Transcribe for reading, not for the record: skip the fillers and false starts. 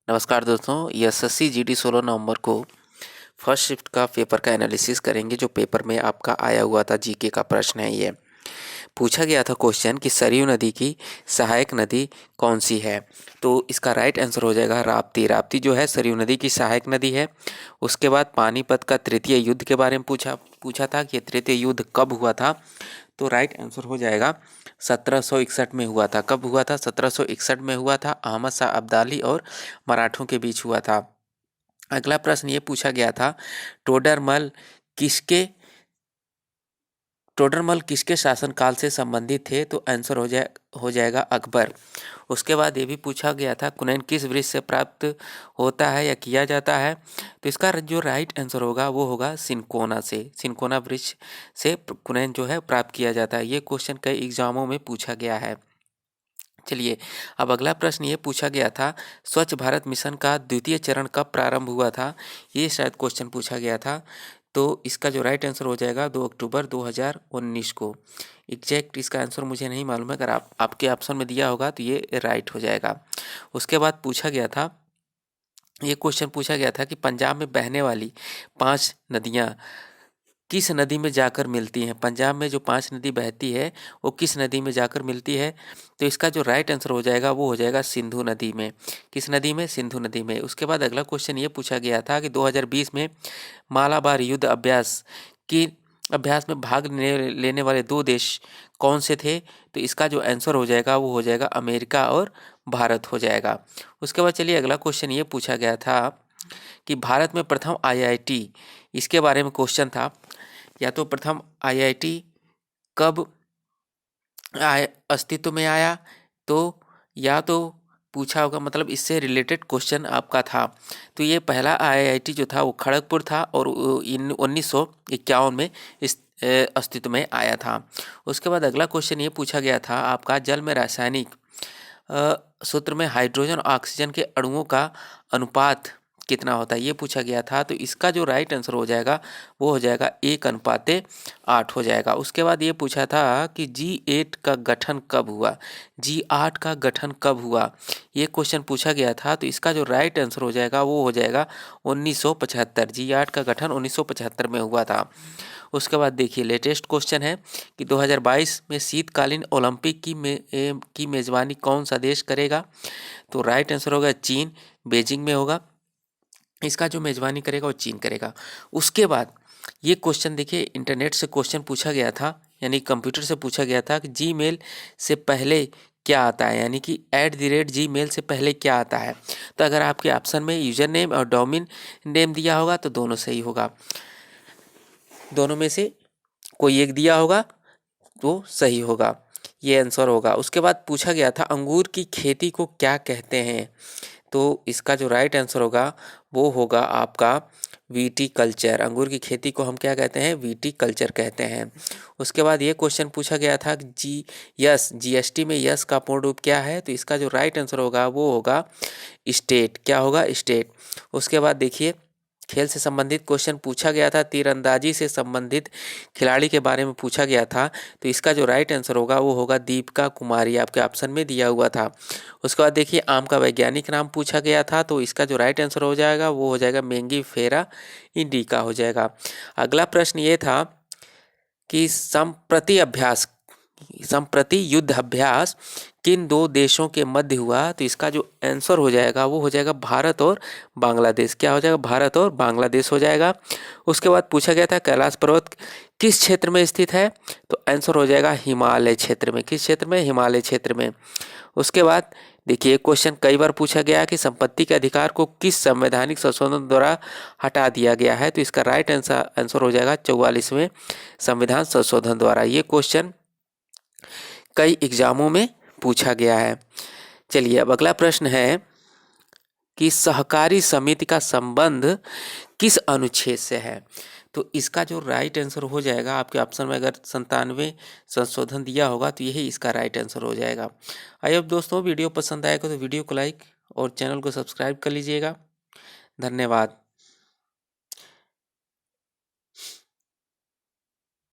नमस्कार दोस्तों, ये एसएससी जीडी 16 नवंबर को फर्स्ट शिफ्ट का पेपर का एनालिसिस करेंगे। जो पेपर में आपका आया हुआ था, जीके का प्रश्न है। ये पूछा गया था क्वेश्चन कि सरयू नदी की सहायक नदी कौन सी है। तो इसका राइट आंसर हो जाएगा राप्ती। राप्ती जो है सरयू नदी की सहायक नदी है। उसके बाद पानीपत का तृतीय युद्ध के बारे में पूछा था कि तृतीय युद्ध कब हुआ था। तो राइट आंसर हो जाएगा 1761 में हुआ था। कब हुआ था? 1761 में हुआ था। अहमद शाह अब्दाली और मराठों के बीच हुआ था। अगला प्रश्न ये पूछा गया था, टोडरमल किसके टोडरमल किसके शासनकाल से संबंधित थे। तो आंसर हो जाएगा अकबर। उसके बाद ये भी पूछा गया था, कुनैन किस वृक्ष से प्राप्त होता है या किया जाता है। तो इसका जो राइट आंसर होगा वो होगा सिनकोना से। सिनकोना वृक्ष से कुनैन जो है प्राप्त किया जाता है। ये क्वेश्चन कई एग्जामों में पूछा गया है। चलिए, अब अगला प्रश्न ये पूछा गया था, स्वच्छ भारत मिशन का द्वितीय चरण कब प्रारंभ हुआ था। ये शायद क्वेश्चन पूछा गया था। तो इसका जो राइट आंसर हो जाएगा 2 अक्टूबर 2019 को। एग्जैक्ट इसका आंसर मुझे नहीं मालूम है, अगर आपके ऑप्शन में दिया होगा तो ये राइट हो जाएगा। उसके बाद पूछा गया था, ये क्वेश्चन पूछा गया था कि पंजाब में बहने वाली 5 नदियाँ किस नदी में जाकर मिलती हैं। पंजाब में जो 5 नदी बहती है वो किस नदी में जाकर मिलती है। तो इसका जो राइट आंसर हो जाएगा वो हो जाएगा सिंधु नदी में। किस नदी में? सिंधु नदी में। उसके बाद अगला क्वेश्चन ये पूछा गया था कि 2020 में मालाबार युद्ध अभ्यास में भाग लेने वाले 2 देश कौन से थे। तो इसका जो आंसर हो जाएगा वो हो जाएगा अमेरिका और भारत हो जाएगा। उसके बाद चलिए, अगला क्वेश्चन ये पूछा गया था कि भारत में प्रथम आईआईटी, इसके बारे में क्वेश्चन था। या तो प्रथम आईआईटी कब अस्तित्व में आया, तो या तो पूछा होगा, मतलब इससे रिलेटेड क्वेश्चन आपका था। तो ये पहला आईआईटी जो था वो खड़गपुर था और 1951 में इस अस्तित्व में आया था। उसके बाद अगला क्वेश्चन ये पूछा गया था आपका, जल में रासायनिक सूत्र में हाइड्रोजन और ऑक्सीजन के अणुओं का अनुपात कितना होता है, ये पूछा गया था। तो इसका जो राइट आंसर हो जाएगा वो हो जाएगा 1:8 हो जाएगा। उसके बाद ये पूछा था कि G8 का गठन कब हुआ। G8 का गठन कब हुआ, ये क्वेश्चन पूछा गया था। तो इसका जो राइट आंसर हो जाएगा वो हो जाएगा 1975। G8 का गठन 1975 में हुआ था। उसके बाद देखिए, लेटेस्ट क्वेश्चन है कि 2022 में शीतकालीन ओलंपिक की मेज़बानी कौन सा देश करेगा। तो राइट आंसर होगा चीन, बीजिंग में होगा। इसका जो मेज़बानी करेगा वो चीन करेगा। उसके बाद ये क्वेश्चन देखिए, इंटरनेट से क्वेश्चन पूछा गया था, यानी कंप्यूटर से पूछा गया था कि जीमेल से पहले क्या आता है, यानी कि @gmail से पहले क्या आता है। तो अगर आपके ऑप्शन में यूजर नेम और डोमेन नेम दिया होगा तो दोनों सही होगा, दोनों में से कोई एक दिया होगा तो सही होगा, ये आंसर होगा। उसके बाद पूछा गया था, अंगूर की खेती को क्या कहते हैं। तो इसका जो राइट आंसर होगा वो होगा आपका वीटी कल्चर। अंगूर की खेती को हम क्या कहते हैं? वीटी कल्चर कहते हैं। उसके बाद ये क्वेश्चन पूछा गया था जीएसटी में यस का पूर्ण रूप क्या है। तो इसका जो राइट आंसर होगा वो होगा स्टेट। क्या होगा? स्टेट। उसके बाद देखिए, खेल से संबंधित क्वेश्चन पूछा गया था, तीरंदाजी से संबंधित खिलाड़ी के बारे में पूछा गया था। तो इसका जो राइट आंसर होगा वो होगा दीपिका कुमारी, आपके ऑप्शन में दिया हुआ था। उसके बाद देखिए, आम का वैज्ञानिक नाम पूछा गया था। तो इसका जो राइट आंसर हो जाएगा वो हो जाएगा मेंगीफेरा इंडिका हो जाएगा। अगला प्रश्न ये था कि संप्रति युद्ध अभ्यास किन 2 देशों के मध्य हुआ। तो इसका जो आंसर हो जाएगा वो हो जाएगा भारत और बांग्लादेश। क्या हो जाएगा? भारत और बांग्लादेश हो जाएगा। उसके बाद पूछा गया था, कैलाश पर्वत किस क्षेत्र में स्थित है। तो आंसर हो जाएगा हिमालय क्षेत्र में। किस क्षेत्र में? हिमालय क्षेत्र में। उसके बाद देखिए, क्वेश्चन कई बार पूछा गया कि संपत्ति के अधिकार को किस संवैधानिक संशोधन द्वारा हटा दिया गया है। तो इसका राइट आंसर हो जाएगा 44वें संविधान संशोधन द्वारा। ये क्वेश्चन कई एग्जामों में पूछा गया है। चलिए, अब अगला प्रश्न है कि सहकारी समिति का संबंध किस अनुच्छेद से है। तो इसका जो राइट आंसर हो जाएगा, आपके ऑप्शन में अगर 97 संशोधन दिया होगा तो यही इसका राइट आंसर हो जाएगा। आई होप दोस्तों वीडियो पसंद आएगा तो वीडियो को लाइक और चैनल को सब्सक्राइब कर लीजिएगा। धन्यवाद।